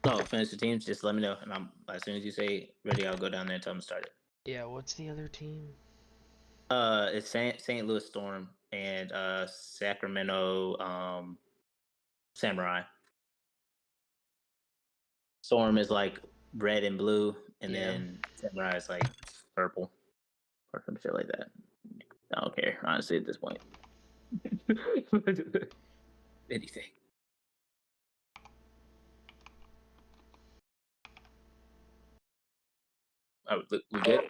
No, finish the teams. Just let me know, and I'm as soon as you say ready, I'll go down there and tell them to start it. Yeah, what's the other team? It's St. Louis Storm and Sacramento Samurai. Storm is like red and blue, and Yeah. then Samurai is like purple or some shit like that. I don't care, honestly, at this point. Anything. Oh, we good?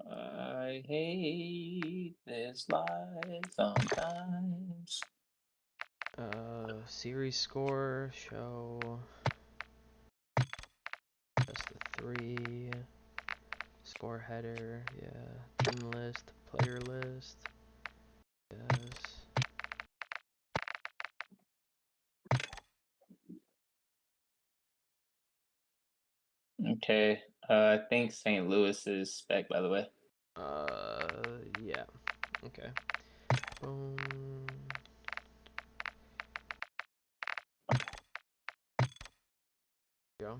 I hate this life sometimes. Series score, show. Best of 3. Score header, yeah. Team list, player list. Yes. Okay. I think St. Louis is spec, by the way. Yeah. Okay. Boom. Go.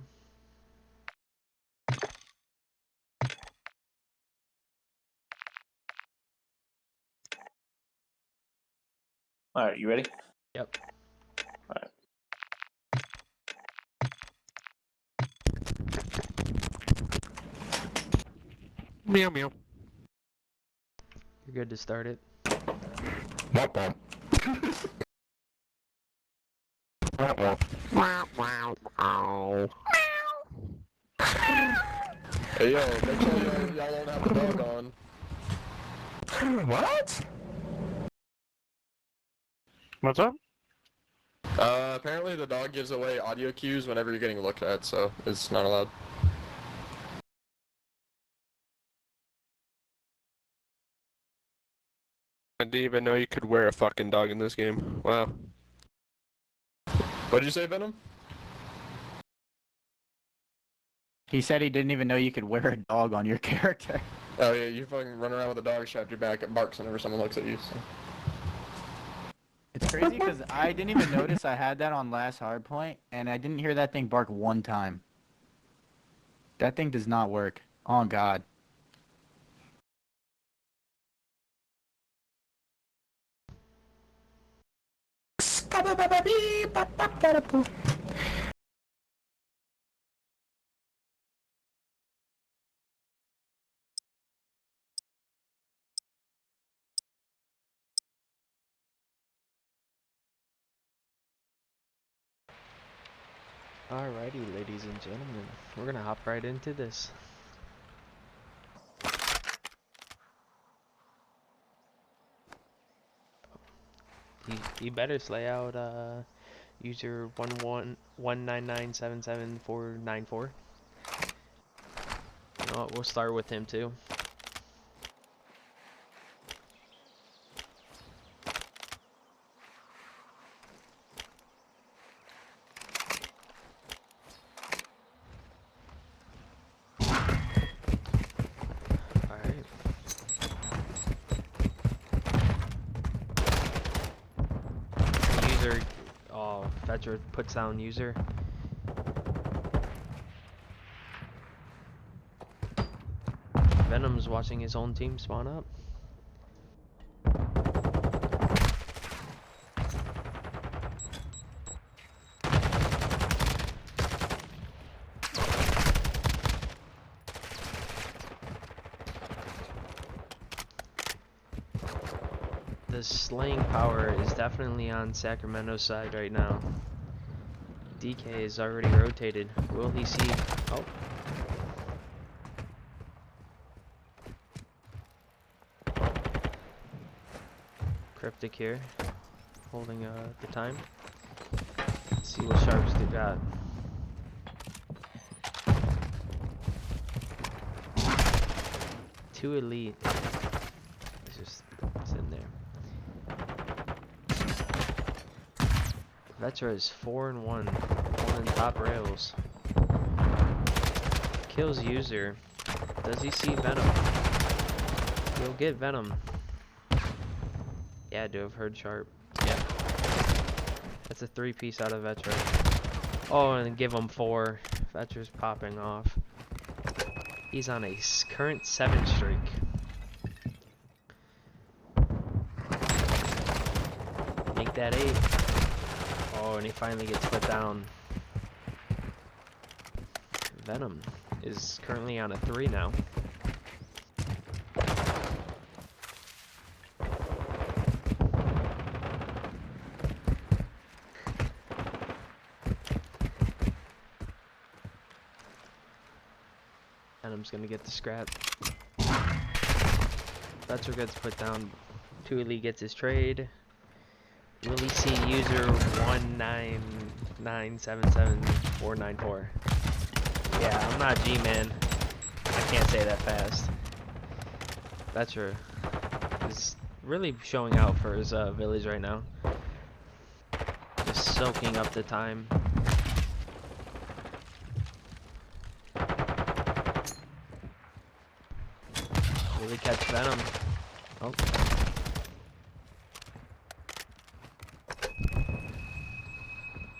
All right, you ready? Yep. All right. Meow meow. You're good to start it. Womp womp. Womp womp. Wow wow wow. Hey yo, make sure y'all don't have the dog on. What? What's up? Apparently the dog gives away audio cues whenever you're getting looked at, so it's not allowed. I didn't even know you could wear a fucking dog in this game. Wow. What did you say, Venom? He said he didn't even know you could wear a dog on your character. Oh yeah, you fucking run around with a dog strapped to your back. It barks whenever someone looks at you. So. It's crazy because I didn't even notice I had that on last hardpoint, and I didn't hear that thing bark one time. That thing does not work. Oh god. Alrighty, ladies and gentlemen. We're gonna hop right into this. He better slay out user 119977494. You know what, we'll start with him too. Alright. User, oh, Fetcher puts down user. Venom's watching his own team spawn up. The slaying power is definitely on Sacramento's side right now. DK is already rotated. Will he see? Oh. Cryptic here, holding the time. Let's see what Sharps do got. 2 elite. It's just sitting there. Vetra is 4-1, holding top rails. Kills user. Does he see Venom? He'll get Venom. Yeah, I do. I've heard Sharp. Yeah. That's a 3-piece out of Vetra. Oh, and give him 4. Vetra's popping off. He's on a current 7 streak. Make that 8. Oh, and he finally gets put down. Venom is currently on a 3 now. Venom's gonna get the scrap. Vetra gets put down. 2 elite gets his trade. Will he see user 199779494? Yeah, I'm not G-Man. I can't say that fast. Vetra is really showing out for his village right now. Just soaking up the time. Really catch Venom. Oh.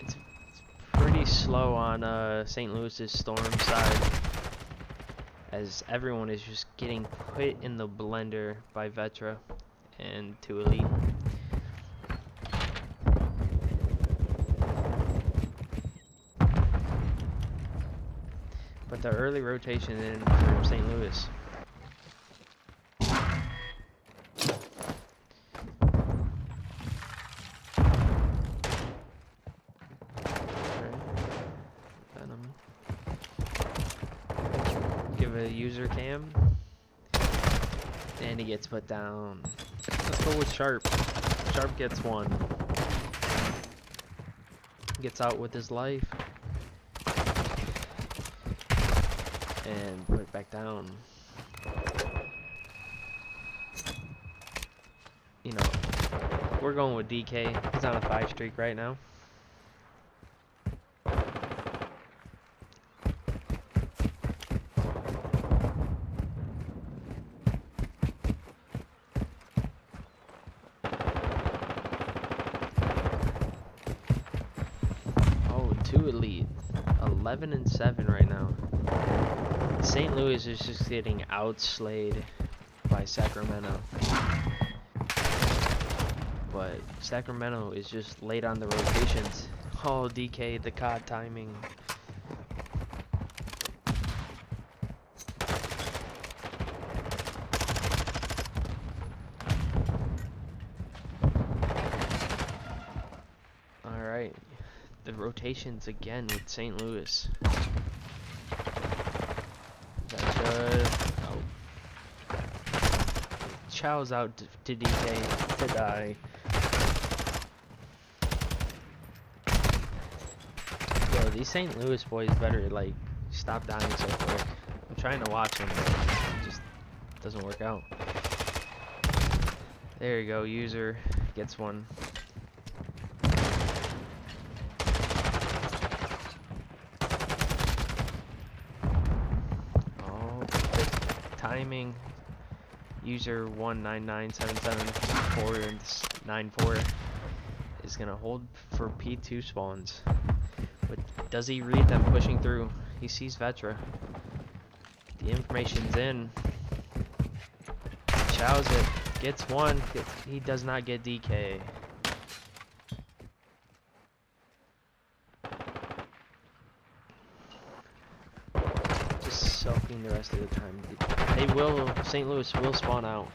It's pretty slow on St. Louis's Storm side, as everyone is just getting put in the blender by Vetra and 2 elite. But the early rotation in from St. Louis. Give a user cam, and he gets put down. Let's go with Sharp. Sharp gets 1. Gets out with his life, and put it back down. You know, we're going with DK. He's on a 5 streak right now. Oh, 2 elite. 11-7 right now. St. Louis is just getting outslayed by Sacramento. But Sacramento is just late on the rotations. Oh, DK, the COD timing. Alright, the rotations again with St. Louis. Oh. Chow's out to DK to die. Yo, these St. Louis boys better like stop dying so quick. I'm trying to watch them, but it just doesn't work out. There you go, user gets 1. Timing. User 1997794 is gonna hold for P2 spawns. But does he read them pushing through? He sees Vetra. The information's in. Chows it. Gets 1. He does not get DK. Soaking the rest of the time. They will, St. Louis will spawn out.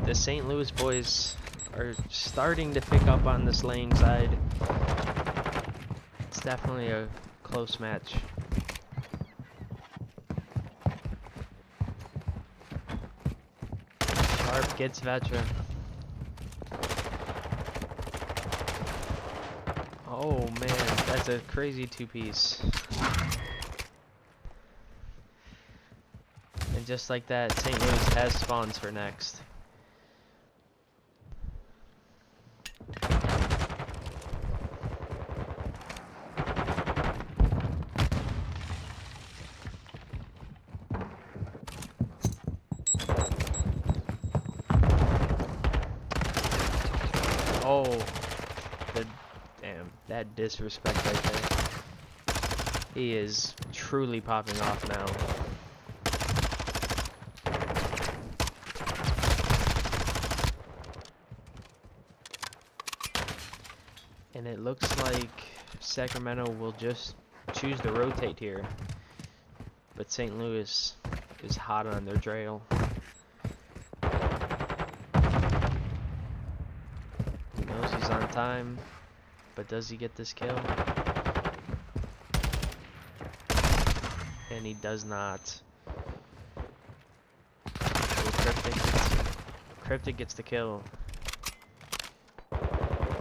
The St. Louis boys are starting to pick up on the slaying side. It's definitely a close match. Sharp gets Vetra. Oh man, that's a crazy two-piece. And just like that, St. Louis has spawns for next. Oh, damn, that disrespect right there. He is truly popping off now. And it looks like Sacramento will just choose to rotate here. But St. Louis is hot on their trail. He knows he's on time, but does he get this kill? And he does not. So Cryptic gets the kill.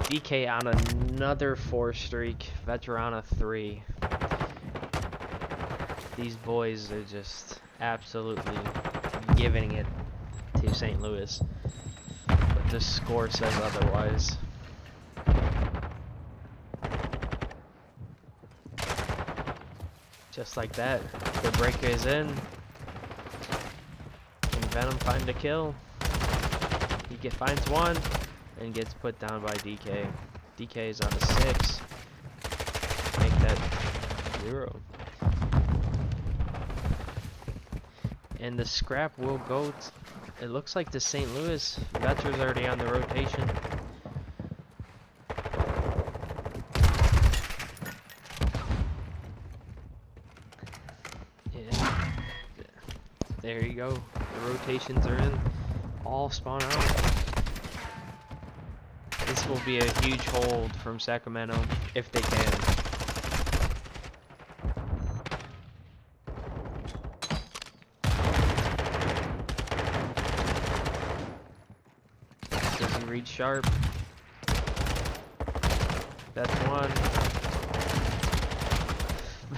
DK on another 4 streak. Veterana 3. These boys are just absolutely giving it to St. Louis. But the score says otherwise. Just like that, the breaker is in. And Venom finds a kill. He finds one and gets put down by DK. DK is on a 6. Make that 0. And the scrap will go. It looks like the St. Louis. Veter's already on the rotation. Yeah. There you go. The rotations are in. All spawn out. This will be a huge hold from Sacramento if they can. Doesn't read sharp. That's one.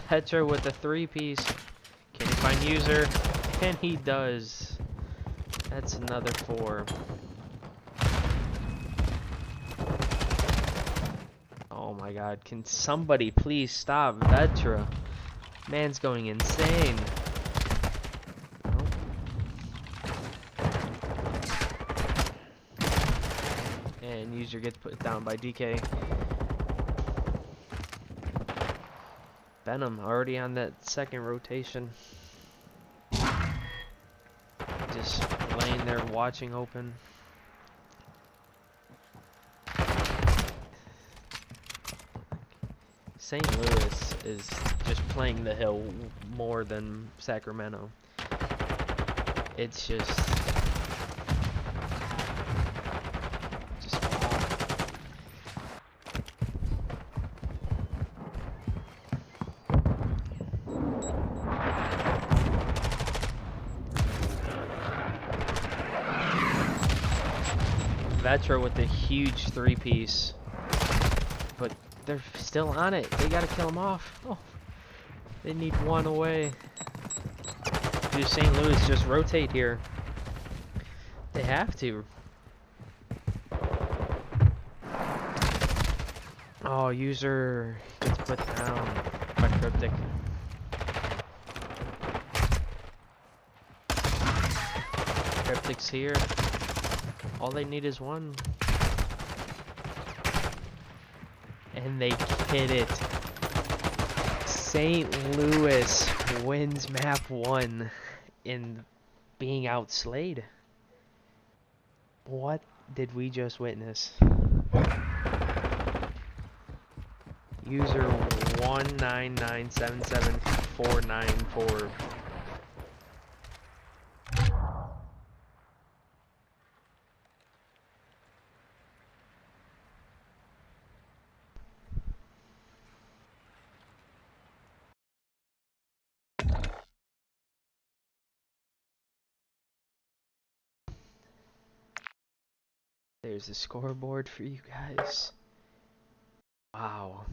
Vetra with a 3-piece. Can he find user? And he does. That's another 4. Oh my god, can somebody please stop Vetra? Man's going insane. Nope. And user gets put down by DK. Venom already on that second rotation. Just laying there watching open. St. Louis is just playing the hill more than Sacramento. It's just Vetra with the huge 3-piece, but they're still on it. They gotta kill him off. Oh, they need one away. Do St. Louis just rotate here? They have to. Oh, user gets put down by Cryptic. Cryptic's here. All they need is one. And they hit it. St. Louis wins map 1 in being outslayed. What did we just witness? User 199777494. There's the scoreboard for you guys. Wow. Wow.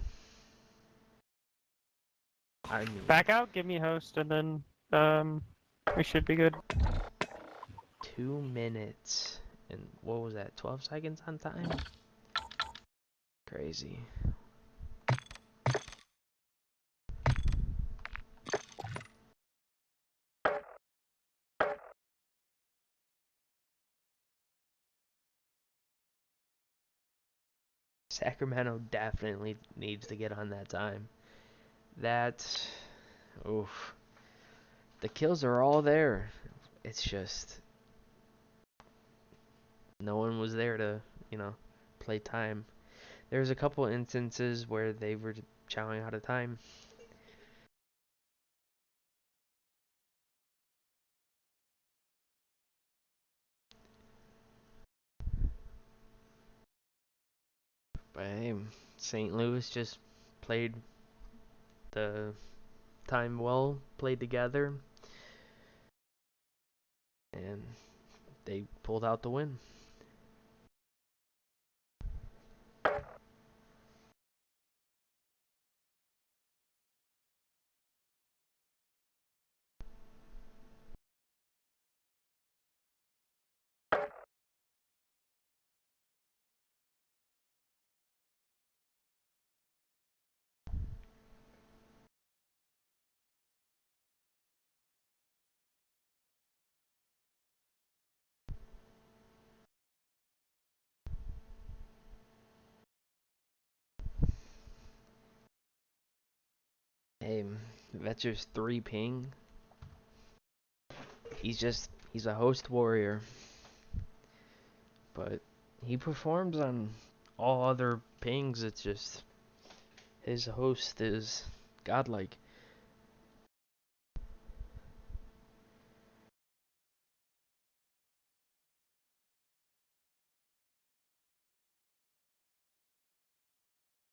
I mean, Back out, give me host, and then we should be good. 2 minutes. And what was that, 12 seconds on time? Crazy. Sacramento definitely needs to get on that time. That's... Oof. The kills are all there. It's just... No one was there to, play time. There's a couple instances where they were chowing out of time. But hey, St. Louis just played the time well, played together, and they pulled out the win. Hey, Vetcher's 3 ping. He's a host warrior. But he performs on all other pings. It's just his host is godlike.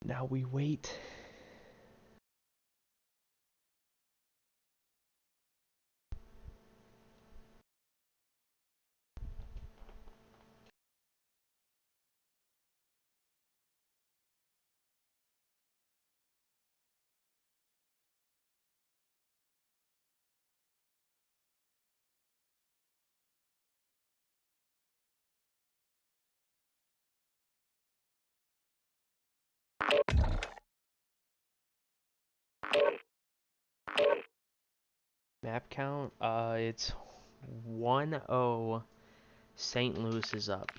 Now we wait. Map count, it's 1-0. St. Louis is up.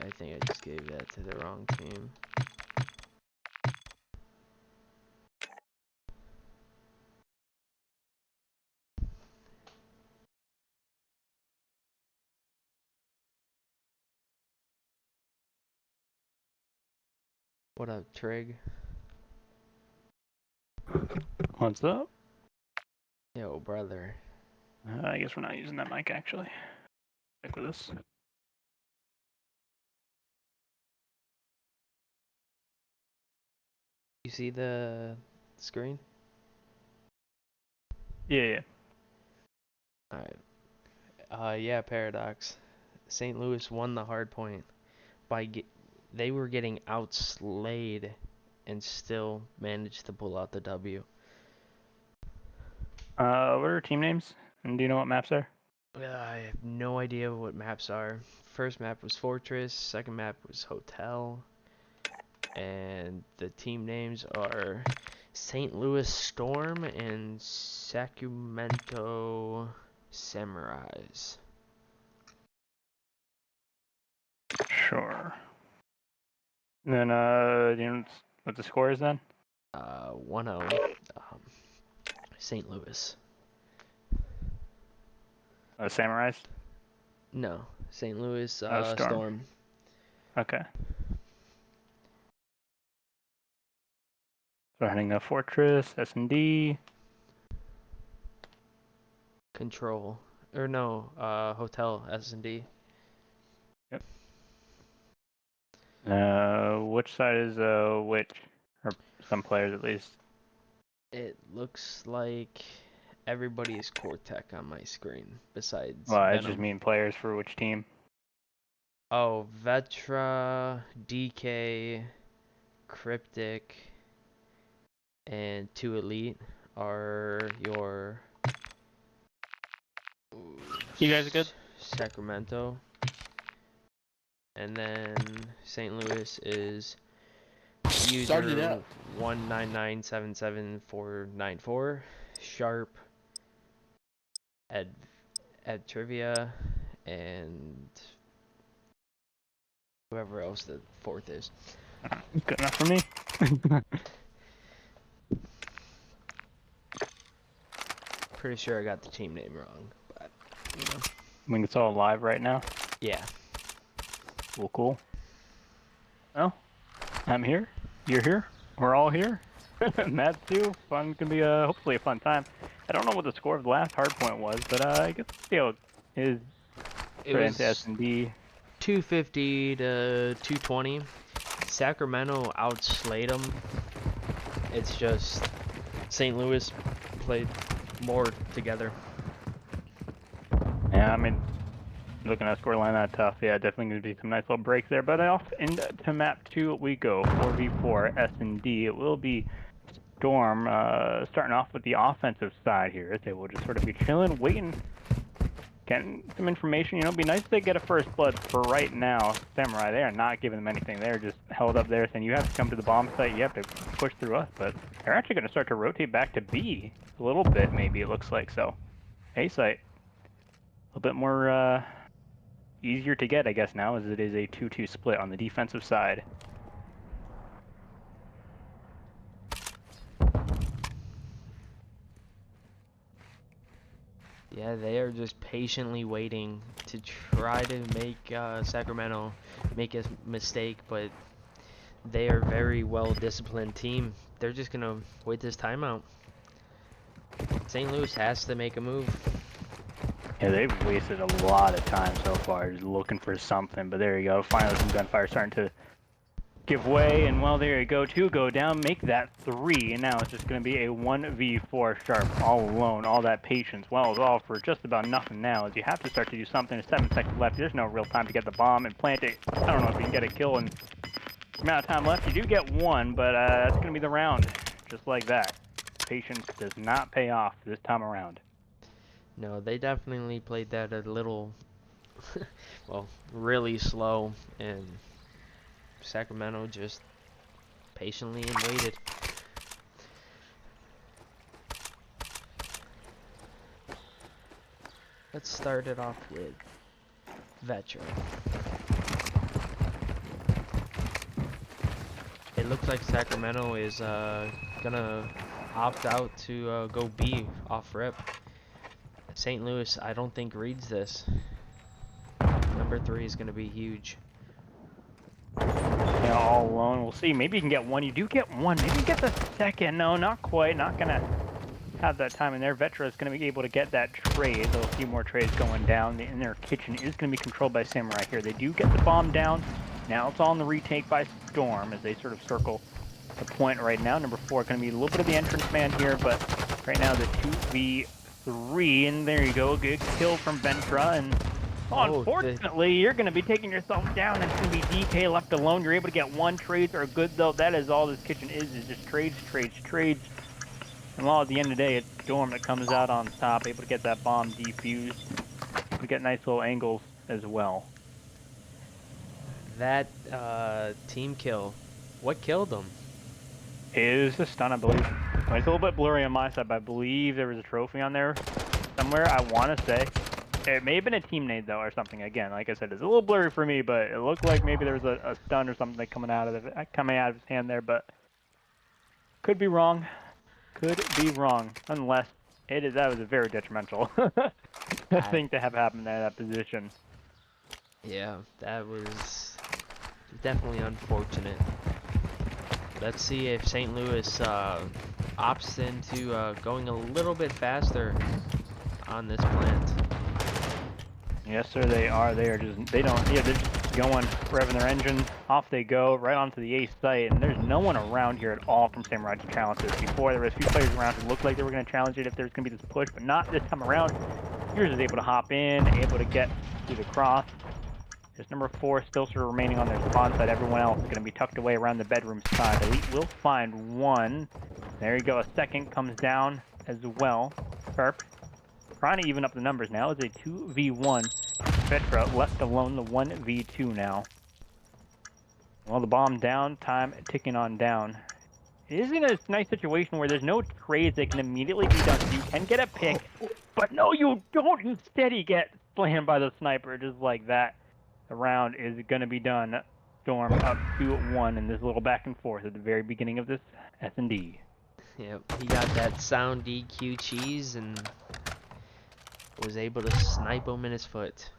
I think I just gave that to the wrong team. What up, Trig? What's up? Yo, brother. I guess we're not using that mic actually. Stick with this. You see the screen? Yeah. Alright. Yeah, Paradox. St. Louis won the hard point by they were getting outslayed and still managed to pull out the W. What are team names? And do you know what maps are? I have no idea what maps are. First map was Fortress, second map was Hotel, and the team names are St. Louis Storm and Sacramento Samurais. Sure. And then do you know what the score is then? 1-0, St. Louis. Samurais? No, St. Louis Storm. Storm. Okay. So we're heading to Fortress, S&D. Control. Or no, Hotel S&D. Yep. Which side is which? Or some players at least. It looks like everybody is Cortec on my screen, besides Well, I Venom. just mean players for which team. Oh, Vetra, DK, Cryptic, and 2 Elite are your... You guys are good? Sacramento. And then St. Louis is Started it user out. 199777494, Sharp, Ed Trivia, and whoever else the fourth is. Good enough for me. Pretty sure I got the team name wrong, but you know. I mean, it's all live right now. Yeah. Well, cool. Well, I'm here. You're here. We're all here. Matt's too. Fun. Gonna be hopefully a fun time. I don't know what the score of the last hardpoint was, but I guess it is It right was into S&D. 250 to 220. Sacramento outslayed them. It's just St. Louis played more together. Yeah, I mean, looking at scoreline that tough. Yeah, definitely going to be some nice little breaks there. But off into map 2 we go. 4v4 S&D. It will be Storm starting off with the offensive side here. They will just sort of be chilling, waiting, getting some information. You know, it'd be nice if they get a first blood. For right now, Samurai, they are not giving them anything. They're just held up there saying, you have to come to the bomb site. You have to push through us. But they're actually going to start to rotate back to B a little bit, maybe, it looks like. So, A site. A little bit more easier to get, I guess, now, as it is a 2-2 split on the defensive side. Yeah, they are just patiently waiting to try to make Sacramento make a mistake, but they are a very well-disciplined team. They're just going to wait this timeout. St. Louis has to make a move. Yeah, they've wasted a lot of time so far just looking for something, but there you go. Finally, some gunfire starting to give way, and well, there you go. 2 go down, make that 3, and now it's just going to be a 1v4 Sharp all alone. All that patience, well, is all for just about nothing now, as you have to start to do something. There's 7 seconds left. There's no real time to get the bomb and plant it. I don't know if you can get a kill in the amount of time left. You do get 1, but that's going to be the round, just like that. Patience does not pay off this time around. No, they definitely played that a little, well, really slow, and Sacramento just patiently and waited. Let's start it off with Vetra. It looks like Sacramento is gonna opt out to go B off rip. St. Louis, I don't think reads this. Number 3 is gonna be huge. Yeah, all alone. We'll see. Maybe you can get 1. You do get 1. Maybe you get the second. No, not quite. Not gonna have that time in there. Vetra is gonna be able to get that trade. There's a few more trades going down. The inner kitchen is gonna be controlled by Samurai here. They do get the bomb down. Now it's on the retake by Storm as they sort of circle the point right now. Number 4 gonna be a little bit of the entrance man here, but right now the 2v3, and there you go. Good kill from Vetra, and unfortunately, you're going to be taking yourself down. It's going to be DK left alone. You're able to get 1. Trades are good, though. That is all this kitchen is just trades, trades, trades. And well, at the end of the day, it's Storm that comes out on top, able to get that bomb defused. We get nice little angles as well. That team kill, what killed them? It is a stun, I believe. Well, it's a little bit blurry on my side, but I believe there was a trophy on there somewhere, I want to say. It may have been a team nade, though, or something. Again, like I said, it's a little blurry for me, but it looked like maybe there was a stun or something coming out of his hand there, but could be wrong. Could be wrong, unless that was a very detrimental thing to have happen in that position. Yeah, that was definitely unfortunate. Let's see if St. Louis opts into going a little bit faster on this plant. Yes, sir, they are. They are just, they don't, yeah, they're just going, revving their engine. Off they go, right onto the A site, and there's no one around here at all from Samurai to challenge this. Before, there was a few players around who looked like they were going to challenge it if there's going to be this push, but not this time around. Yours is able to hop in, able to get through the cross. There's number 4 still sort of remaining on their spawn side. Everyone else is going to be tucked away around the bedroom side. Elite will find one. There you go. A second comes down as well. Sharp trying to even up the numbers now. It's a 2v1. Vetra left alone, the 1v2 now. Well, the bomb down, time ticking on down. It is in a nice situation where there's no trades that can immediately be done. So you can get a pick, but no, you don't. Instead, you get slammed by the sniper just like that. The round is going to be done. Storm up 2-1 in this little back and forth at the very beginning of this S&D. Yep, he got that sound DQ cheese and was able to snipe him in his foot.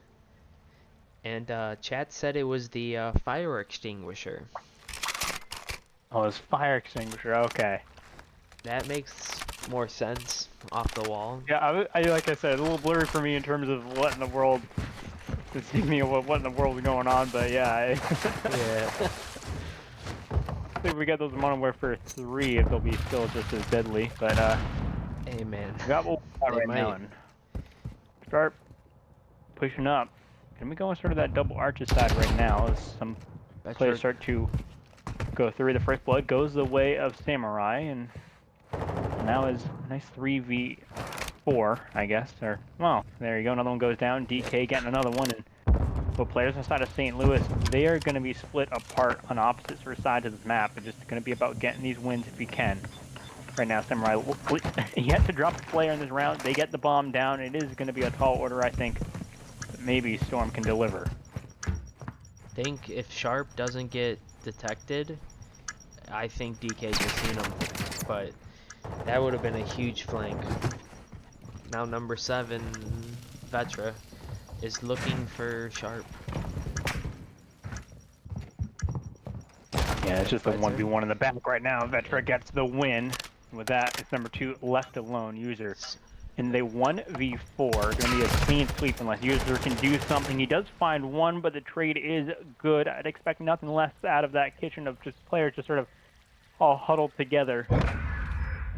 And chat said it was the fire extinguisher. Oh, it's fire extinguisher. Okay. That makes more sense off the wall. Yeah, I like I said, a little blurry for me in terms of what in the world. To see me what in the world is going on, but yeah. Yeah. I think we got those in Modern Warfare 3 if they'll be still just as deadly, but Hey man. we got what we got They right might. now. And start pushing up. Can we go on sort of that double arches side right now as some players start to go through? The first blood goes the way of Samurai, and now is a nice 3v4, I guess. Or, well, there you go. Another one goes down. DK getting another one. And the players inside of St. Louis, they are going to be split apart on opposite sides of this map. It's just going to be about getting these wins if we can. Right now, Samurai yet to drop a player in this round. They get the bomb down. It is going to be a tall order, I think. But maybe Storm can deliver. I think if Sharp doesn't get detected, I think DK just seen him. But that would have been a huge flank. Now number 7, Vetra, is looking for Sharp. Yeah, it's just a 1v1 in the back right now. Vetra gets the win. With that, it's number 2 left alone, User. In the 1v4, going to be a clean sweep unless User can do something. He does find one, but the trade is good. I'd expect nothing less out of that kitchen of just players just sort of all huddled together.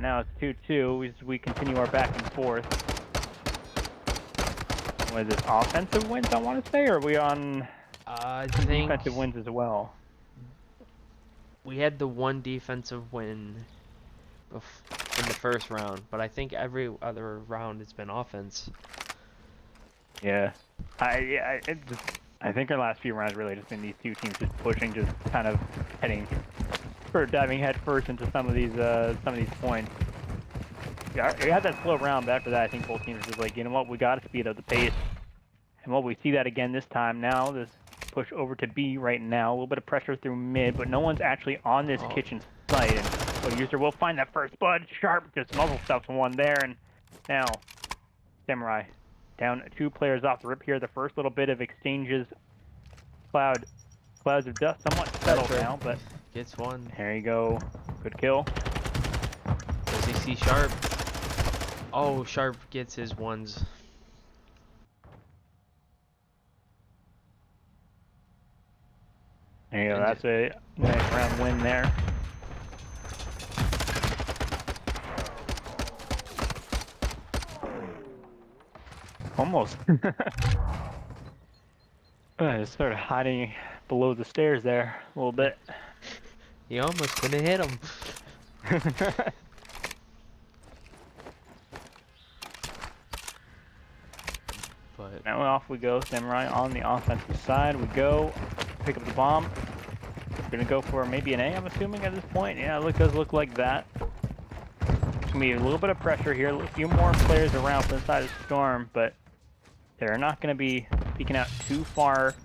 Now it's 2-2 as we continue our back and forth. What is this, offensive wins I want to say, or are we on I think defensive wins as well? we had the one defensive win in the first round, but I think every other round it's been offense. Yeah, I think our last few rounds really just been these two teams just pushing, just kind of diving head first into some of these points. Yeah, we had that slow round, but after that, I think both teams were just like, you know what, we got to speed up the pace. And what we see that again this time now, this push over to B right now, a little bit of pressure through mid, but no one's actually on this kitchen site. And so User will find that first blood. Sharp just muzzle stuffs one there, and now Samurai down 2 players off the rip here. The first little bit of exchanges, clouds of dust somewhat settled now, but Gets one. there you go. Good kill. Does he see Sharp? Oh, Sharp gets his ones. There you go. That's a nice round win there. Almost. I just started hiding below the stairs there a little bit. You almost couldn't hit him. But Now off we go. Samurai on the offensive side. We go. Pick up the bomb. We're going to go for maybe an A, I'm assuming, at this point. Yeah, it does look like that. It's going to be a little bit of pressure here. A few more players around from the side of Storm, but they're not going to be peeking out too far.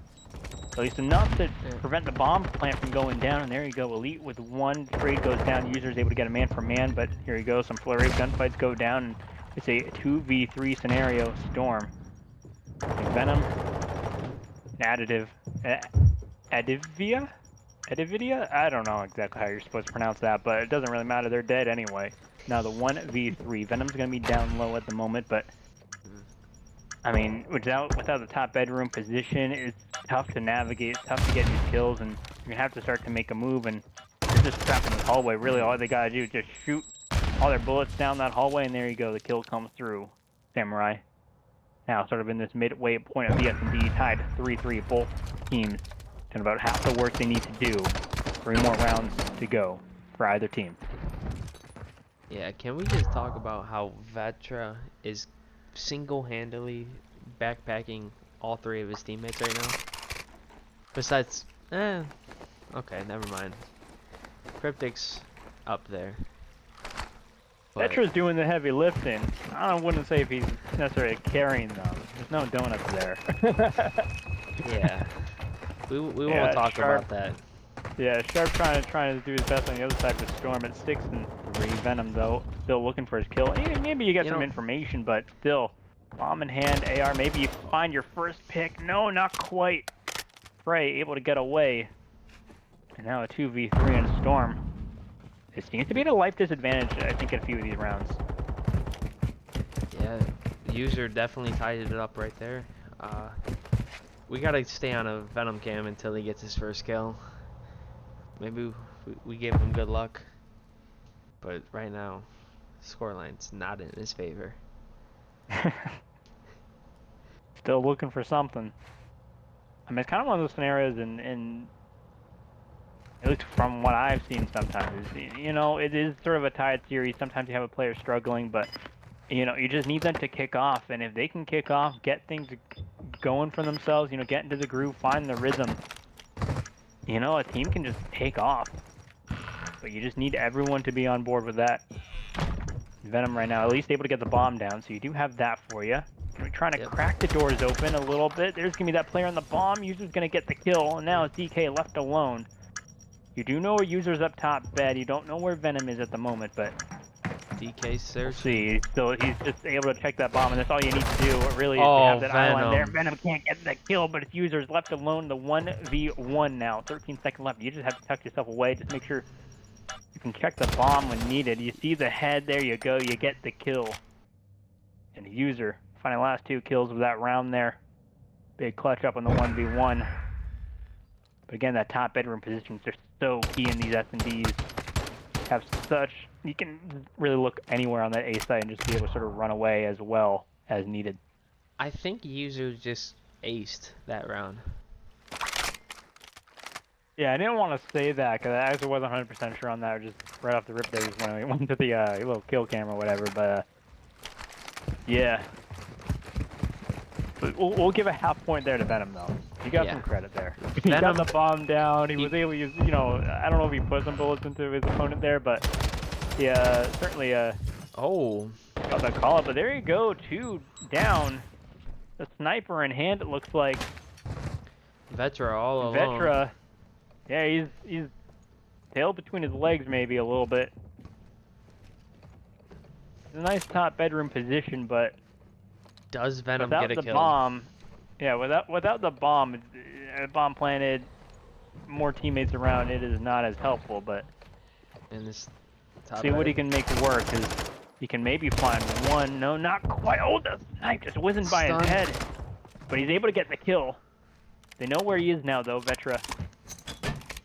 At least enough to prevent the bomb plant from going down. And there you go. Elite with one. Trade goes down. User's able to get a man for man, but here you go. Some flurry of gunfights go down. And it's a 2v3 scenario. Storm. Venom. Additive. Adivia? I don't know exactly how you're supposed to pronounce that, but it doesn't really matter. They're dead anyway. Now the 1v3. Venom's going to be down low at the moment, but I mean, without the top bedroom position, it's tough to navigate. It's tough to get these kills, and you're gonna have to start to make a move. And they're just trapped in this hallway. Really, all they gotta do is just shoot all their bullets down that hallway, and there you go. The kill comes through. Samurai. Now, sort of in this midway point of the S&D, tied 3-3. Both teams done about half the work they need to do. 3 more rounds to go for either team. Yeah, can we just talk about how Vetra is single-handedly backpacking all 3 of his teammates right now? Besides, okay, never mind. Cryptic's up there. But Vetra's doing the heavy lifting. I wouldn't say if he's necessarily carrying them. There's no donuts there. yeah, we won't talk Sharp. about that. Yeah, Sharp trying to do his best on the other side of the Storm at 6-3. Venom though, still looking for his kill. Maybe you get some information, but still, bomb in hand, AR. Maybe you find your first pick. No, not quite. Frey able to get away, and now a 2v3 in Storm. It seems to be at a life disadvantage, I think, in a few of these rounds. Yeah, user definitely tied it up right there. We gotta stay on a Venom cam until he gets his first kill. Maybe we give him good luck, but right now, scoreline's not in his favor. Still looking for something. I mean, it's kind of one of those scenarios, in at least from what I've seen sometimes, you know, it is sort of a tied series. Sometimes you have a player struggling, but, you know, you just need them to kick off. And if they can kick off, get things going for themselves, you know, get into the groove, find the rhythm, you know, a team can just take off. But you just need everyone to be on board with that. Venom right now, at least able to get the bomb down, so you do have that for you. We're trying to crack the doors open a little bit. There's going to be that player on the bomb. User's going to get the kill, and now it's DK left alone. You do know where User's up top bed. You don't know where Venom is at the moment, but DK search. see, so he's just able to check that bomb, and that's all you need to do. Really, is to have that eye line there. Venom can't get the kill, but it's User's left alone. The 1v1 now. 13 seconds left. You just have to tuck yourself away. Just make sure you can check the bomb when needed. You see the head. There you go. You get the kill. And User finding last 2 kills of that round there. Big clutch up on the 1v1. But again, that top bedroom positions are so key in these S&Ds. Have such, you can really look anywhere on that A site and just be able to sort of run away as well as needed. I think User just aced that round. Yeah, I didn't want to say that because I actually wasn't 100% sure on that. Just right off the rip there, just when we went to the little kill cam or whatever. But yeah, but we'll give a half point there to Venom though. He got some credit there. He got the bomb down. He was able to use, you know, I don't know if he put some bullets into his opponent there, but yeah, certainly got the call up. But there you go, 2 down. The sniper in hand, it looks like. Vetra all alone. Vetra, yeah, he's tail between his legs maybe a little bit. It's a nice top bedroom position, but does Venom get a kill? Bomb, yeah, without the bomb planted, more teammates around, it is not as helpful. But in this see what he can make work. Is he can maybe find one? No, not quite. Oh, the snipe just whizzed by his head, but he's able to get the kill. They know where he is now, though. Vetra,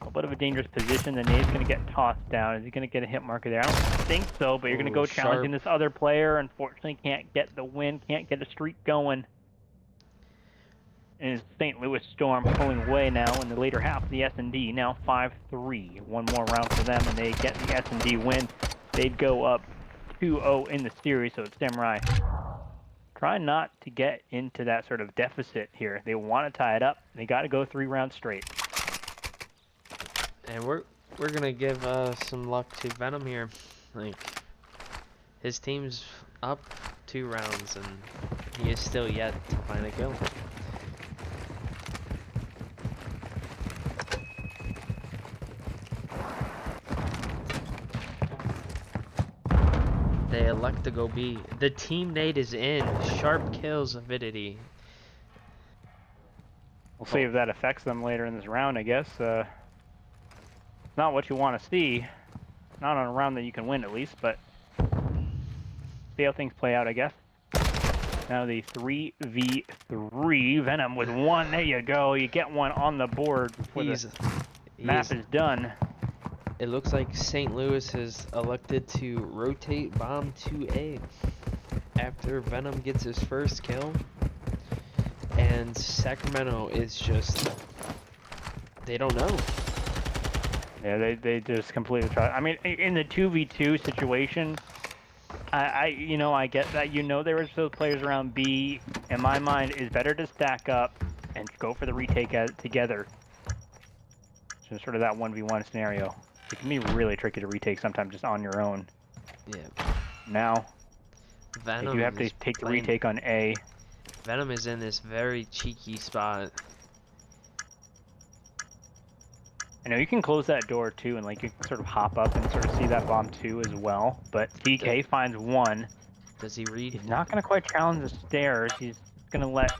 a bit of a dangerous position. The nade's gonna get tossed down. Is he gonna get a hit marker there? I don't think so, but you're gonna go challenging this other player. Unfortunately, can't get the win. Can't get a streak going. And it's St. Louis Storm pulling away now in the later half of the S&D. Now 5-3. One more round for them, and they get the S&D win. They'd go up 2-0 in the series, so it's Samurai trying not to get into that sort of deficit here. They want to tie it up. They got to go 3 rounds straight. And we're gonna give some luck to Venom here. Like, his team's up 2 rounds, and he is still yet to find a kill. They elect to go B. The team nade is in. Sharp kills Avidity. We'll see if that affects them later in this round, I guess. Not what you want to see. Not on a round that you can win, at least, but see how things play out, I guess. Now the 3v3 Venom with one. There you go. You get one on the board before the map is done. It looks like St. Louis has elected to rotate bomb to A after Venom gets his first kill. And Sacramento is just, they don't know. Yeah, they just completely try. I mean, in the 2v2 situation, I get that. There was those players around B. In my mind, is better to stack up and go for the retake together. So sort of that 1v1 scenario. It can be really tricky to retake sometimes just on your own. Yeah. Now, Venom they do have to is take the playing- retake on A. Venom is in this very cheeky spot. I know you can close that door too, and like you can sort of hop up and sort of see that bomb too as well. But DK finds one. Does he read? He's not going to quite challenge the stairs. He's going to let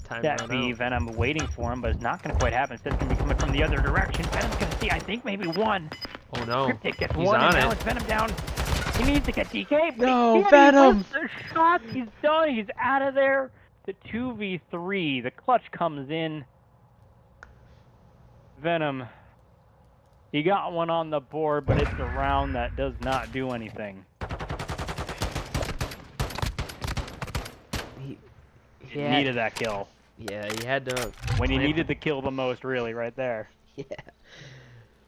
Time that run be. out. Venom waiting for him, but it's not going to quite happen. Instead, it's going to be coming from the other direction. Venom's going to see, I think, maybe one. Oh no. Cryptic gets He's one, on and now it. it's Venom down. He needs to get DK, but No, he can't. Venom! He missed the shot. He's done. He's out of there. The 2v3. The clutch comes in. Venom. He got one on the board, but it's a round that does not do anything. He Needed that kill. Yeah, he had to. When he plant needed the kill the most, really, right there. Yeah.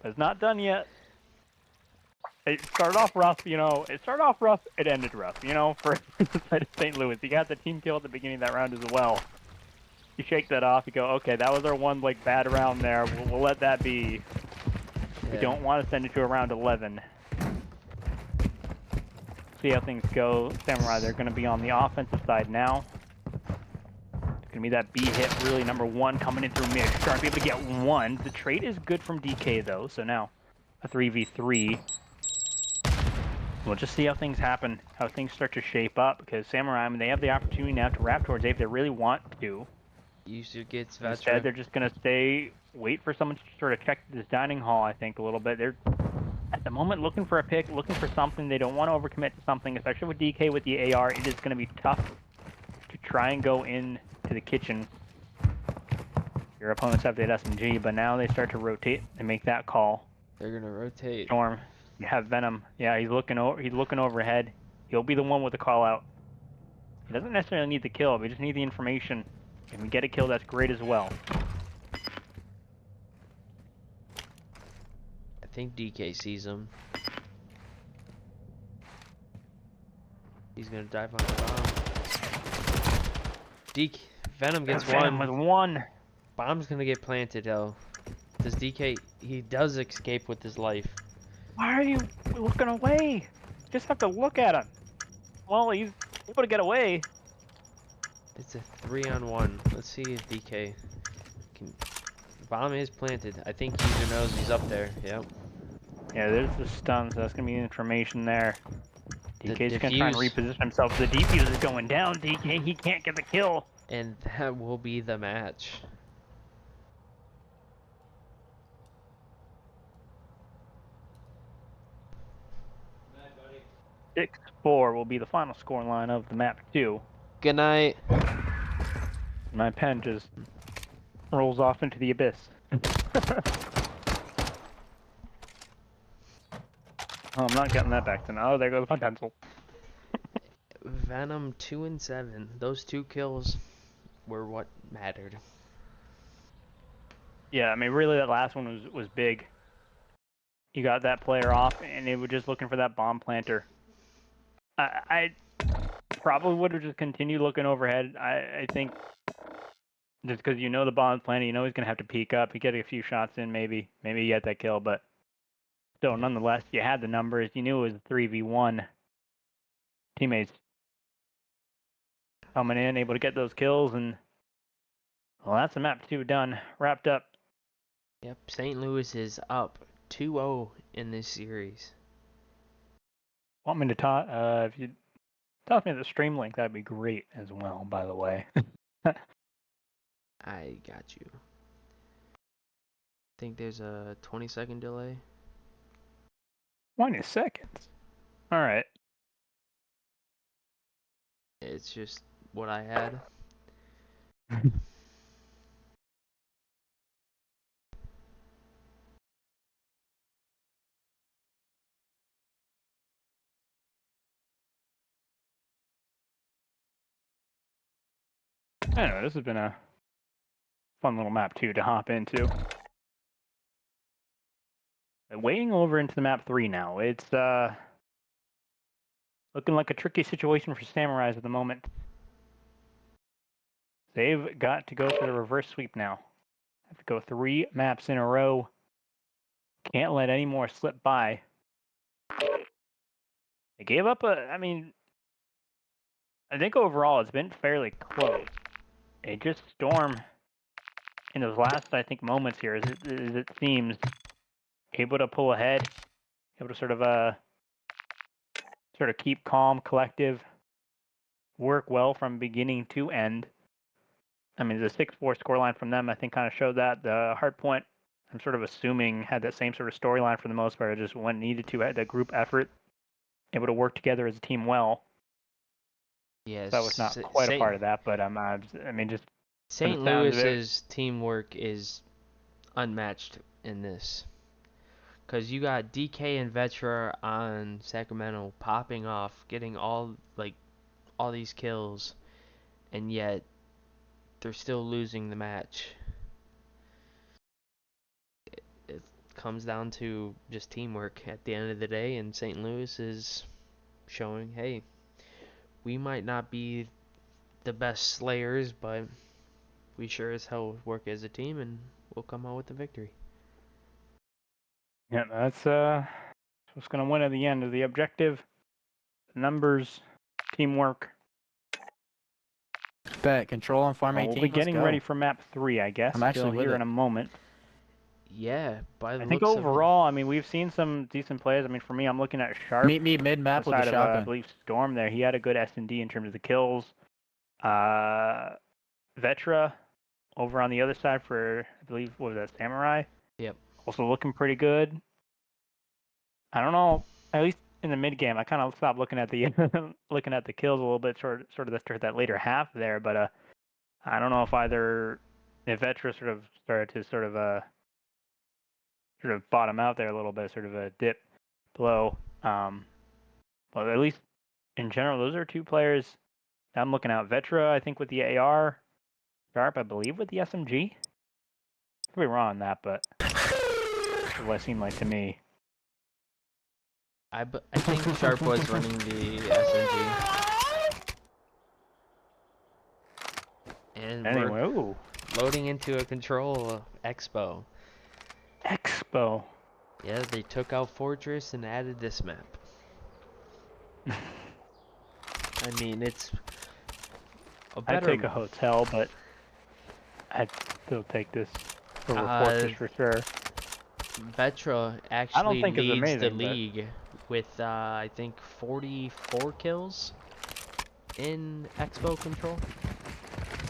But it's not done yet. It started off rough, It started off rough, it ended rough, for the side of St. Louis. He got the team kill at the beginning of that round as well. You shake that off, you go, okay, that was our one, bad round there. We'll let that be. Yeah. We don't want to send it to a round 11. See how things go. Samurai, they're going to be on the offensive side now. It's going to be that B hit, really, number one, coming in through mid. Trying to be able to get one. The trade is good from DK, though, so now a 3v3. We'll just see how things happen, how things start to shape up, because Samurai, they have the opportunity now to wrap towards A if they really want to. User gets Instead, Vetra. they're just going to wait for someone to sort of check this dining hall, I think, a little bit. They're, at the moment, looking for a pick, looking for something. They don't want to overcommit to something, especially with DK with the AR. It is going to be tough to try and go in to the kitchen. Your opponents have the SMG, but now they start to rotate and make that call. They're gonna rotate. Storm, you have Venom. Yeah, he's looking overhead. He'll be the one with the call out. He doesn't necessarily need the kill, we just need the information. If we get a kill, that's great as well. I think DK sees him. He's gonna dive on the bomb. Venom gets Venom one. with one. Bomb's gonna get planted though. Does DK? He does escape with his life. Why are you looking away? Just have to look at him. Well, he's able to get away. It's a 3-on-1. Let's see if DK can. Bomb is planted. I think user knows he's up there. Yep. Yeah, there's the stun, so that's gonna be information there. The DK's gonna try and defuse. reposition himself. The defuse is going down. DK, he can't get the kill. And that will be the match. Good night, buddy. 6-4 will be the final score line of the map 2. Good night. My pen just rolls off into the abyss. Oh, I'm not getting that back to now. Oh, there goes my pencil. Venom 2 and 7. Those 2 kills were what mattered. Yeah, I mean, really, that last one was big. You got that player off, and they were just looking for that bomb planter. I probably would have just continued looking overhead. I think just because the bomb planter, he's going to have to peek up. He get a few shots in, maybe you get that kill, but still, nonetheless, you had the numbers. You knew it was a 3v1. Teammates coming in, able to get those kills, and well, that's the map 2 done, wrapped up. Yep, St. Louis is up 2-0 in this series. Want me to talk? If you toss me the stream link, that'd be great as well. By the way. I got you. Think there's a 20-second delay. 20 seconds. All right. It's just what I had. I don't know, this has been a fun little map too to hop into. Wading over into the map 3 now. It's looking like a tricky situation for Samurais at the moment. They've got to go for the reverse sweep now. Have to go 3 maps in a row. Can't let any more slip by. They gave up I think overall it's been fairly close. It just Storm in those last, I think, moments here, as it seems, able to pull ahead, able to sort of keep calm, collective, work well from beginning to end. I mean, the 6-4 scoreline from them, I think, kind of showed that. The hardpoint, I'm sort of assuming, had that same sort of storyline for the most part. Just when needed to, had that group effort, able to work together as a team well. Yes, So that was not quite a part of that, but I mean, just St. the sounds of it- Louis's teamwork is unmatched in this. Because you got DK and Vetra on Sacramento popping off, getting all these kills, and yet they're still losing the match. It comes down to just teamwork at the end of the day, and St. Louis is showing, hey, we might not be the best slayers, but we sure as hell work as a team, and we'll come out with the victory. Yeah, that's what's going to win at the end. Is the objective, numbers, teamwork. Bet. Control on farm 18. We'll be Let's getting go. ready for map 3, I guess. I'm actually Still with here it. in a moment. Yeah, by the I think looks of it. overall, I mean, we've seen some decent plays. I mean, for me, I'm looking at Sharp. Meet me mid map with the Side of, I shotgun. believe Storm there. He had a good S&D in terms of the kills. Vetra over on the other side for, I believe, what was that, Samurai? Yep. Also looking pretty good. I don't know, at least in the mid game, I kind of stopped looking at the looking at the kills a little bit, sort of that later half there. But I don't know if Vetra sort of started to sort of bottom out there a little bit, sort of a dip below. But at least in general, those are 2 players I'm looking at. Vetra, I think, with the AR. Sharp, I believe, with the SMG. Could be wrong on that, but that's what it seemed like to me. I think Sharp was running the SMG. And Anyway, we're ooh, loading into a control Expo. Expo. Yeah, they took out Fortress and added this map. I mean, it's a I'd better. take a hotel, but I'd still take this over Fortress for sure. Vetra actually think it's leads the amazing, but- league with I think 44 kills in Expo control.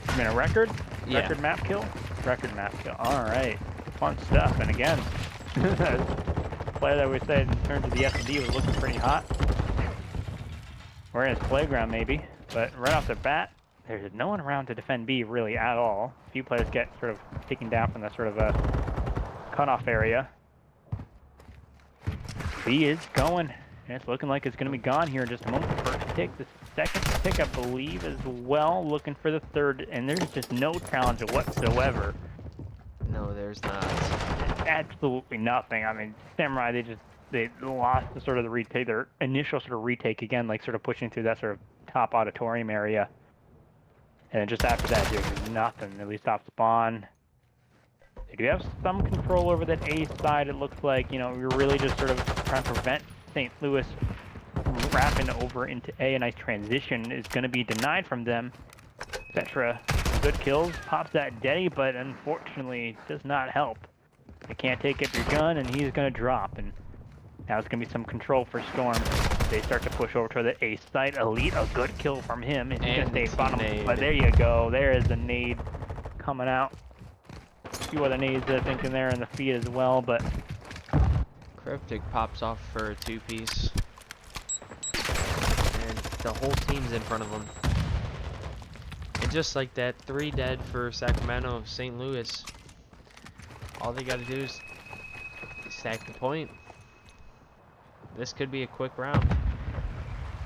I mean, a record? Yeah. Record map kill? Record map kill. All right. Fun stuff. And again, player that we said in terms of the S&D was looking pretty hot. We're in his playground maybe, but right off the bat, there's no one around to defend B really at all. A few players get sort of taken down from that sort of a cutoff area. B is going. And it's looking like it's going to be gone here in just a moment. First pick, the second pick, I believe, as well. Looking for the third, and there's just no challenge whatsoever. No, there's not. Absolutely nothing. I mean, Samurai, they lost the sort of the retake, their initial sort of retake again, like sort of pushing through that sort of top auditorium area. And then just after that, there's nothing, at least off spawn. They do have some control over that A side, it looks like. You know, we're really just sort of trying to prevent St. Louis wrapping over into A. A nice transition is going to be denied from them. Vetra, good kills, pops that Deddy, but unfortunately does not help. They can't take up your gun, and he's going to drop. And now it's going to be some control for Storm. They start to push over to the A site. Elite, a good kill from him. And he's going to stay bottom. nade. But there you go. There is the nade coming out. A few other nades, I think, in there in the feed as well, but Cryptic pops off for a 2-piece. And the whole team's in front of him. And just like that, 3 dead for Sacramento. St. Louis, all they got to do is stack the point. This could be a quick round.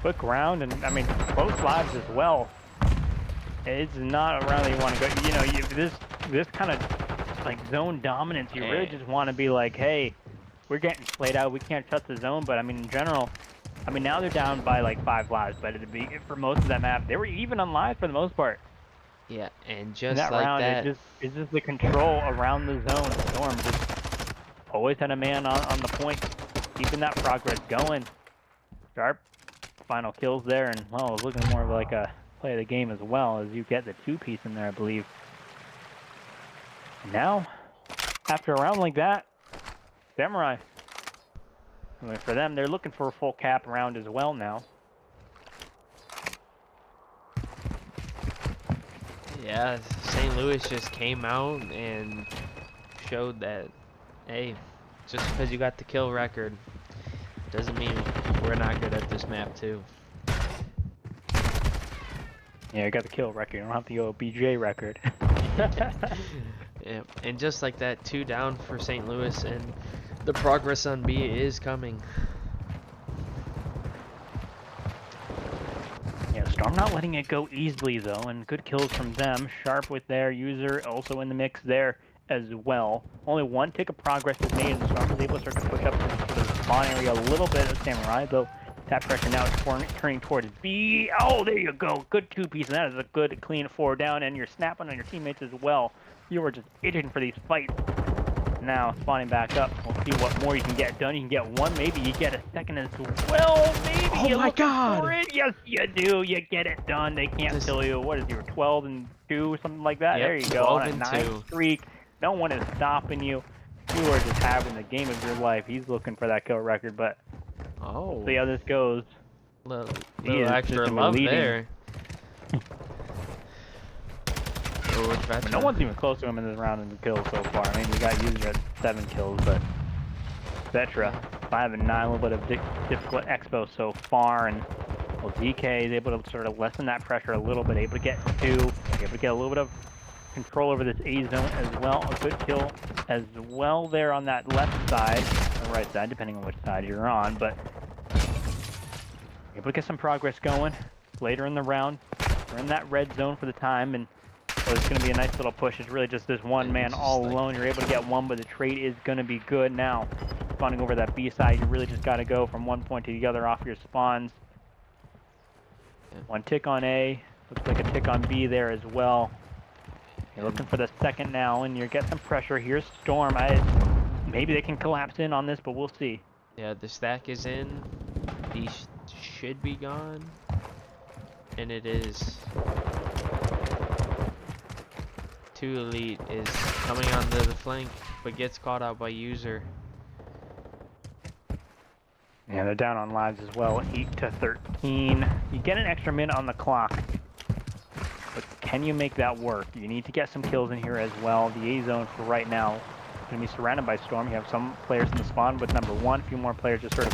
Quick round, and I mean, close lives as well. It's not a round that you want to go. You know, this kind of like zone dominance. You really just want to be like, hey, we're getting played out. We can't trust the zone. But I mean, in general, I mean, now they're down by like 5 lives. But for most of that map, they were even on lives for the most part. Yeah, and In just that like round, that, it's just the control around the zone. Storm just always had a man on the point, keeping that progress going. Sharp, final kills there, and well, it was looking more of like a play of the game as well, as you get the 2-piece in there, I believe. Now, after a round like that, Samurai, I mean, for them, they're looking for a full cap round as well now. yeah, St. Louis just came out and showed that, hey, just because you got the kill record doesn't mean we're not good at this map too. Yeah, you got the kill record. You don't have to go BJ record. Yeah, and just like that, 2 down for St. Louis, and the progress on B is coming. Yeah, Storm not letting it go easily though, and good kills from them. Sharp with their user also in the mix there as well. Only 1 tick of progress is made, and Storm is able to start to push up to the spawn area a little bit of Samurai, though that pressure now is turning towards B. Oh, there you go. Good 2-piece, and that is a good, clean 4 down, and you're snapping on your teammates as well. You were just itching for these fights. Now, spawning back up. We'll see what more you can get done. You can get 1, maybe you get a second as well. Maybe Oh you're my looking God! for it. Yes, you do. You get it done. They can't kill you. What is you, 12 and 2, something like that? Yep, There you go. 12 On a and 9 2. streak. No one is stopping you. You are just having the game of your life. He's looking for that kill record, but we'll see how this goes. Little He is extra just love leading. there. No one's even close to him in this round in the kills so far. I mean, we got User at 7 kills, but Vetra 5 and 9, a little bit of difficult expo so far, and well, DK is able to sort of lessen that pressure a little bit, able to get 2, able to get a little bit of control over this A zone as well. A good kill as well there on that left side, or right side, depending on which side you're on, but able to get some progress going later in the round. We're in that red zone for the time, and so it's going to be a nice little push. It's really just this one man all alone. You're able to get 1, but the trade is going to be good. Now, spawning over that B side, you really just got to go from one point to the other off your spawns. 1 tick on A. Looks like a tick on B there as well. You're looking for the second now, and you get some pressure. Here's Storm. Maybe they can collapse in on this, but we'll see. Yeah, the stack is in. He should be gone. And it is. 2 Elite is coming onto the flank, but gets caught out by User. Yeah, they're down on lives as well, 8 to 13. You get an extra minute on the clock, but can you make that work? You need to get some kills in here as well. The A zone for right now is going to be surrounded by Storm. You have some players in the spawn with number 1, a few more players just sort of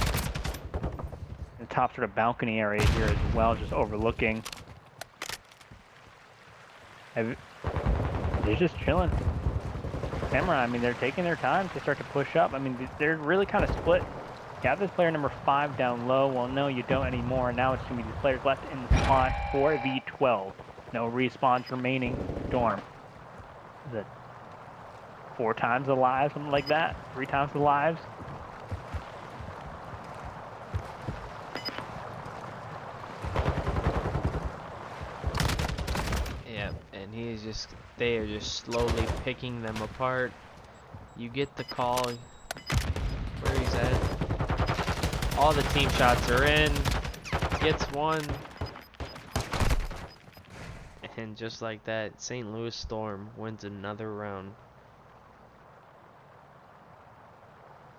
in the top sort of balcony area here as well, just overlooking. They're just chilling. Samurai, I mean, they're taking their time to start to push up. I mean, they're really kind of split. You have this player number 5 down low. Well, no, you don't anymore. Now it's going to be the players left in the spot for V12. No respawns remaining. Storm. Is it 4 times the lives, something like that? 3 times the lives? Yeah, and they are just slowly picking them apart. You get the call. Where he's at. All the team shots are in. Gets 1. And just like that, St. Louis Storm wins another round.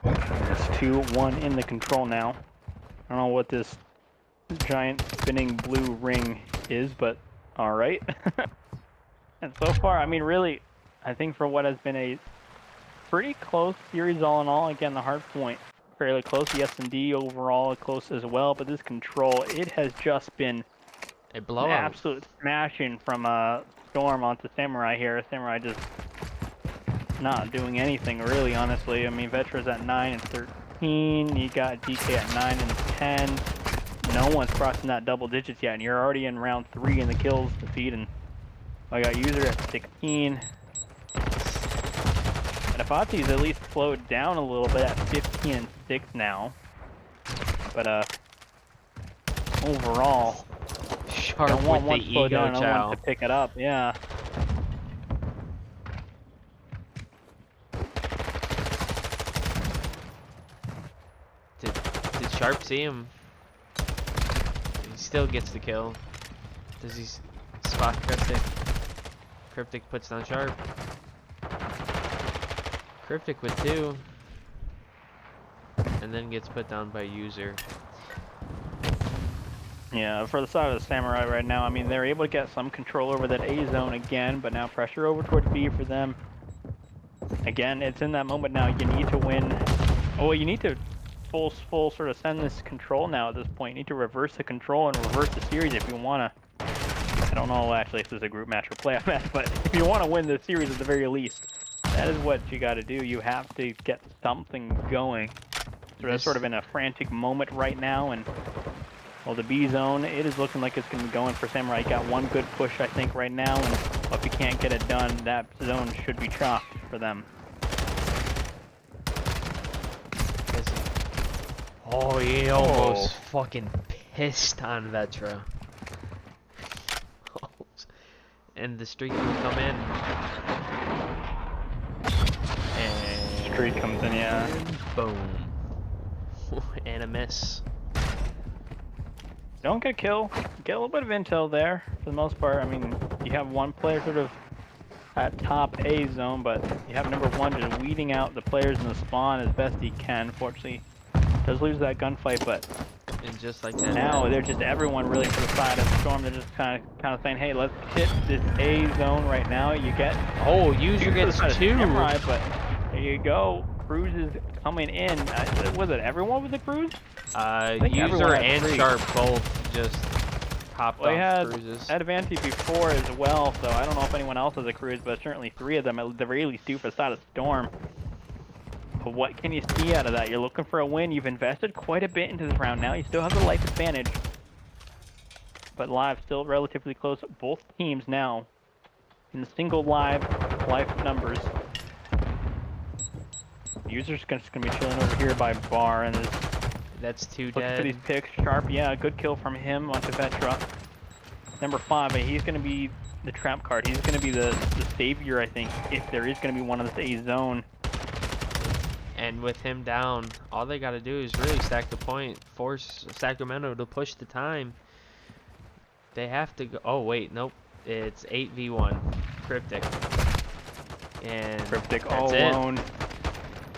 It's 2-1 in the control now. I don't know what this giant spinning blue ring is, but alright. And so far, I mean, really, I think for what has been a pretty close series all in all, again, the hard point fairly close. The S&D overall close as well, but this control, it has just been A An blowout. absolute smashing from Storm onto Samurai here. Samurai just not doing anything really, honestly. I mean, Vetra's at 9 and 13. You got DK at 9 and 10. No one's crossing that double digits yet, and you're already in round 3 in the kills to feed. And I got User at 16. And Afati's at least slowed down a little bit at 15 and 6 now. But overall, Sharp don't want with one the slow ego down, and chow. one to pick it up. Yeah. Did Sharp see him? He still gets the kill. Does he spot Cryptic? Cryptic puts down Sharp. Cryptic with 2. And then gets put down by User. Yeah, for the side of the Samurai right now, I mean, they're able to get some control over that A zone again, but now pressure over towards B for them. Again, it's in that moment now. You need to win. Oh, you need to full sort of send this control now at this point. You need to reverse the control and reverse the series if you want to. I don't know actually if this is a group match or playoff match, but if you want to win the series at the very least, that is what you got to do. You have to get something going. So they're sort of in a frantic moment right now, and well, the B zone, it is looking like it's going to be going for Samurai. Got one good push, I think, right now, and if you can't get it done, that zone should be chalked for them. Oh, he almost fucking pissed on Vetra. And the streak will come in. And Streak comes in, yeah. boom. And a miss. Don't get a kill. Get a little bit of intel there, for the most part. I mean, you have one player sort of at top A zone, but you have number 1 just weeding out the players in the spawn as best he can. Fortunately, does lose that gunfight, but And just like that. now they're just everyone really for the side of the Storm. They're just kind of saying, hey, let's hit this A zone right now. You get User gets 2. Samurai, but there you go. Cruise is coming in. Was it everyone with the Cruise? think User and 3. Sharp both just popped Well, he off had cruises. Advanti before as well, so I don't know if anyone else has a cruise, but certainly 3 of them at the very least do for the side of Storm. But what can you see out of that? You're looking for a win. You've invested quite a bit into this round now. You still have the life advantage. But live still relatively close. Both teams now in the single life numbers. User's just going to be chilling over here by bar, and That's 2 looking dead. for these picks. Sharp, yeah, good kill from him onto Vetra. Number 5, he's going to be the trap card. He's going to be the savior, I think, if there is going to be one of this A zone. And with him down, all they got to do is really stack the point, force Sacramento to push the time. They have to go. Oh, wait, nope. It's 8v1. Cryptic. And Cryptic that's all alone.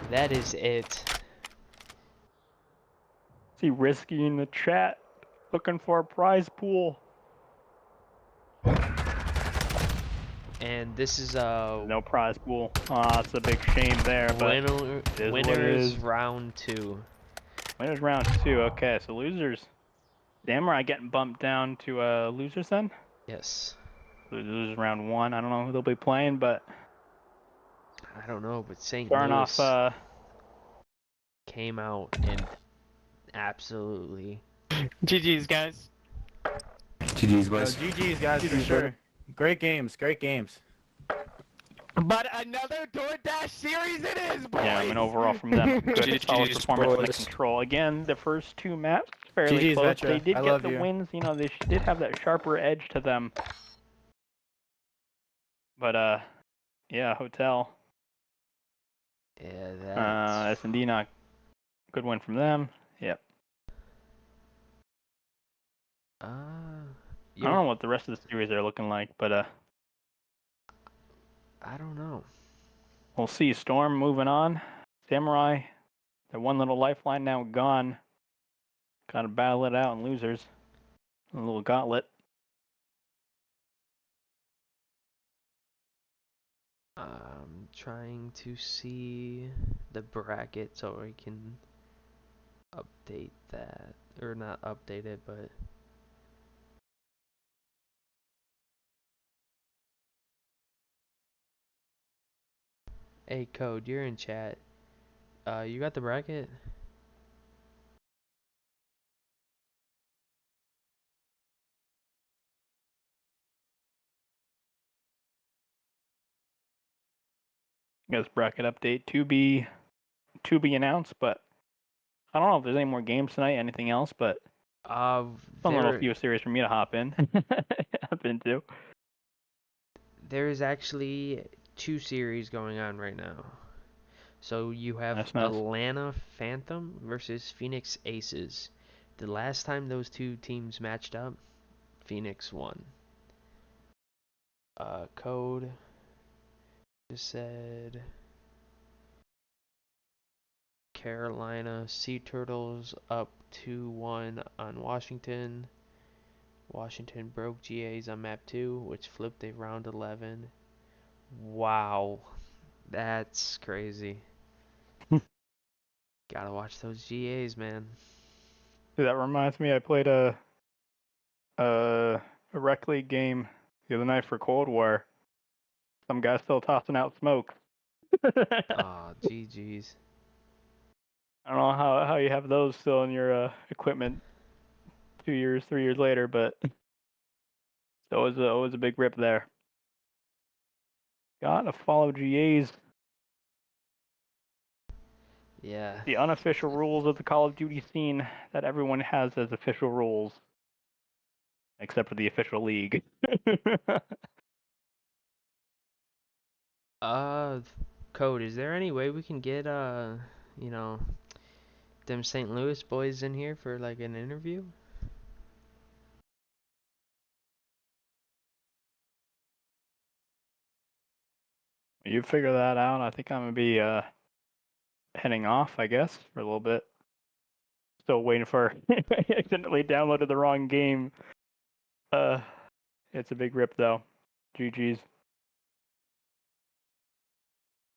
That is it. See Risky in the chat, looking for a prize pool. And this is No prize pool. That's a big shame there. But winners round 2. Winners round 2. Okay, so losers. Samurai getting bumped down to losers then. Yes. Losers round 1. I don't know who they'll be playing, but I don't know, but St. starting Louis off. came out and absolutely. GG's, guys. GG's, boys. GG's, guys, for sure. Great games, great games. But another DoorDash series it is, boys! Yeah, I mean overall from them, good solid GG's, performance in the boys. control. Again, the first 2 maps fairly GG's, close. Vetra. They did I get love the you. wins. You know, they did have that sharper edge to them. But yeah, Hotel. Yeah, that's. S&D not good win from them. Yep. I don't know what the rest of the series are looking like, but I don't know. we'll see. Storm moving on. Samurai, their one little lifeline now gone. Got to battle it out in losers. A little gauntlet. I'm trying to see the bracket so I can update that, or not update it, but Hey, Code, you're in chat. You got the bracket? I guess bracket update to be announced, but I don't know if there's any more games tonight, anything else, but fun little There, few series for me to hop in, hop into. there's actually 2 series going on right now. So you have That's nice. Atlanta Phantom versus Phoenix Aces. The last time those 2 teams matched up, Phoenix won. Code just said Carolina Sea Turtles up 2-1 on Washington. Washington broke GAs on map 2, which flipped a round 11. Wow, that's crazy. Gotta watch those GAs, man. Dude, that reminds me, I played a rec league game the other night for Cold War. Some guy's still tossing out smoke. Aw, GG's. I don't know how you have those still in your equipment 2 years, 3 years later, but it was a big rip there. Gotta follow GAs. Yeah. The unofficial rules of the Call of Duty scene that everyone has as official rules, except for the official league. Code, is there any way we can get, you know, them St. Louis boys in here for like an interview? You figure that out. I think I'm gonna be heading off, I guess, for a little bit. Still waiting for. I accidentally downloaded the wrong game. It's a big rip though. GG's.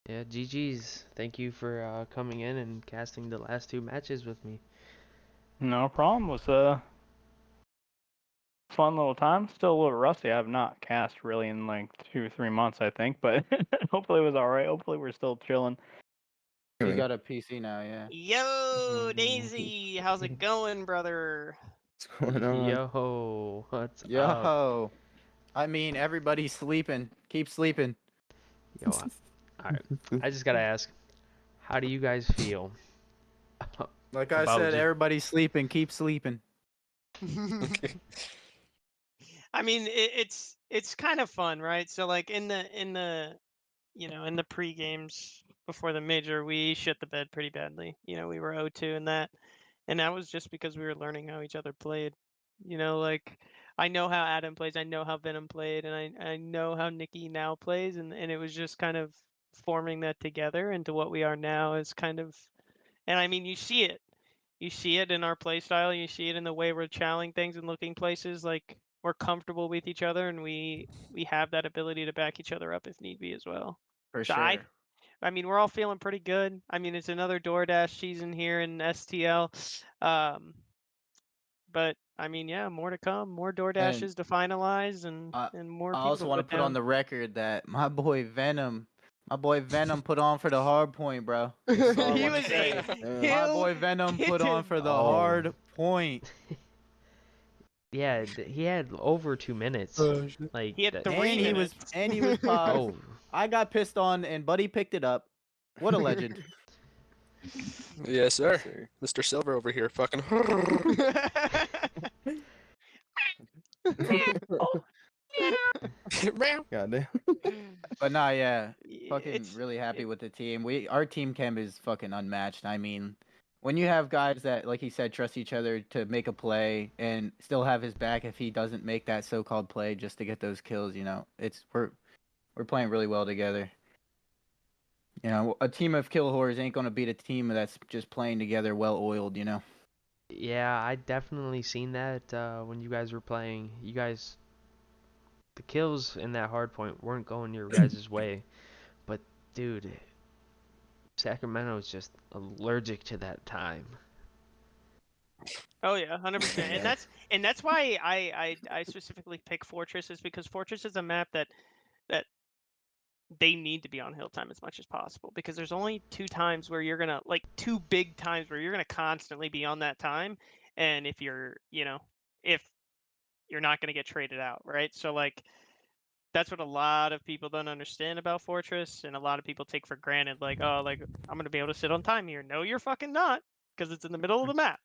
Yeah, GG's. Thank you for coming in and casting the last 2 matches with me. No problem. Was a fun little time. Still a little rusty. I have not cast really in like 2 or 3 months, I think, but hopefully it was all right. Hopefully we're still chilling. He got a PC now, yeah. Yo, Daisy, how's it going, brother? What's going on? Yo, what's up? Yo, I mean everybody's sleeping. Keep sleeping. Yo, alright. I just gotta ask, how do you guys feel Like I about said, just everybody's sleeping. Keep sleeping. I mean, it's kind of fun, right? So like in the in the pre games before the major, we shit the bed pretty badly. We were 0-2 in that, and that was just because we were learning how each other played. Like I know how Adam plays, I know how Venom played, and I know how Nikki now plays, and it was just kind of forming that together into what we are now is kind of, and I mean you see it. You see it in our play style. You see it in the way we're challenging things and looking places. Like we're comfortable with each other, and we have that ability to back each other up if need be as well. For So sure. I mean, we're all feeling pretty good. I mean, it's another DoorDash season here in STL. But I mean, yeah, more to come. More And DoorDashes to finalize, I and more I people also to want to put put on down. the record that my boy Venom put on for the hard point, bro. That's all I He want to was a say. My hill boy Venom put on kitten. for the Oh, hard point. yeah, he had over 2 minutes. Like He had that. 3 minutes. And he was popped. Oh, I got pissed on and Buddy picked it up. What a legend. Yes, sir. Mr. Silver over here, fucking. Goddamn. But nah, yeah. Fucking it's really happy with the team. Our team chem is fucking unmatched. I mean, when you have guys that, like he said, trust each other to make a play and still have his back if he doesn't make that so-called play just to get those kills, we're playing really well together. A team of kill whores ain't gonna beat a team that's just playing together, well oiled. yeah, I definitely seen that when you guys were playing. You guys, the kills in that hard point weren't going your guys' way. But dude, Sacramento is just allergic to that time. Oh yeah, 100%. And that's why I specifically pick Fortress, is because Fortress is a map that they need to be on hill time as much as possible because there's only 2 times where you're gonna like 2 big times where you're gonna constantly be on that time, and if you're if you're not gonna get traded out, right? So like that's what a lot of people don't understand about Fortress, and a lot of people take for granted, like, oh, like I'm gonna be able to sit on time here. No, you're fucking not, because it's in the middle of the map.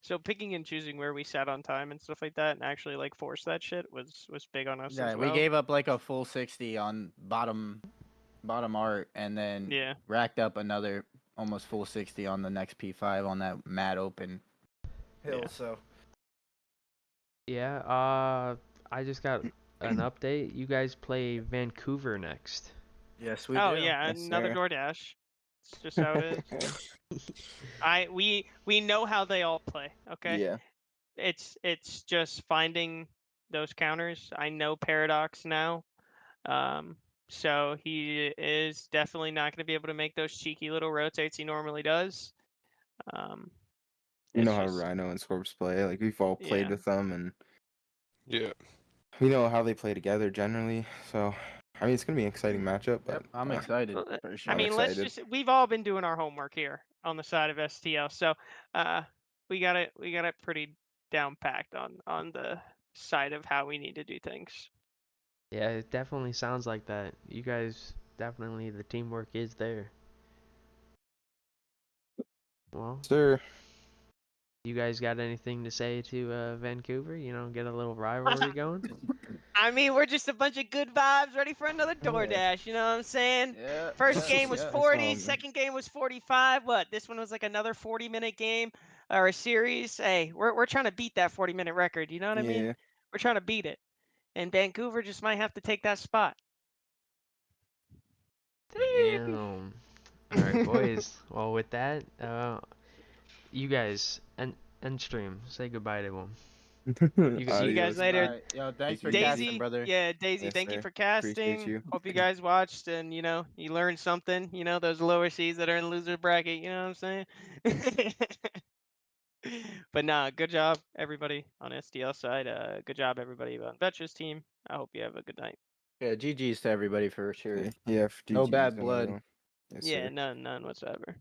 So picking and choosing where we sat on time and stuff like that, and actually like force that shit was big on us Yeah, as we well. gave up like a full 60 on bottom art, and then Yeah. racked up another almost full 60 on the next P5 on that mad open hill. Yeah. So Yeah, I just got an update. You guys play Vancouver next. yes, we Oh do. yeah, Yes, another sir. DoorDash. It's just how it is. We know how they all play. Okay. Yeah. It's just finding those counters. I know Paradox now. So he is definitely not going to be able to make those cheeky little rotates he normally does. You It's know how just Rhino and Scorps play. Like we've all played Yeah. with them, and Yeah. we know how they play together generally. So I mean, it's gonna be an exciting matchup. But Yep, I'm excited Well, for sure. I I'm mean, let's excited. just we've all been doing our homework here on the side of STL. So we got it pretty down packed on the side of how we need to do things. Yeah, it definitely sounds like that. You guys definitely the teamwork is there. Well, Sir, you guys got anything to say to Vancouver? You know, get a little rivalry going? I mean, we're just a bunch of good vibes ready for another DoorDash, you know what I'm saying? Yeah. First yeah, game was yeah. 40, man. second game was 45. What? This one was like another 40-minute game or a series. Hey, we're trying to beat that 40-minute record, you know what I mean? Yeah. We're trying to beat it. And Vancouver just might have to take that spot. Damn. All right, boys. Well, with that, you guys end stream. Say goodbye to them. See you guys Adios. later. All right. Yo, thanks Take for it easy. casting, Daisy, brother. yeah, Daisy, Yes, thank you sir. for Appreciate casting. you. Hope you guys watched and you learned something. Those lower seeds that are in the loser bracket. You know what I'm saying? But nah, good job everybody on SDL side. Good job everybody on Vetra's team. I hope you have a good night. Yeah, GG's to everybody for sure. Okay. Yeah, for No GGs bad and blood. everyone. Yes, Yeah, sir. none whatsoever.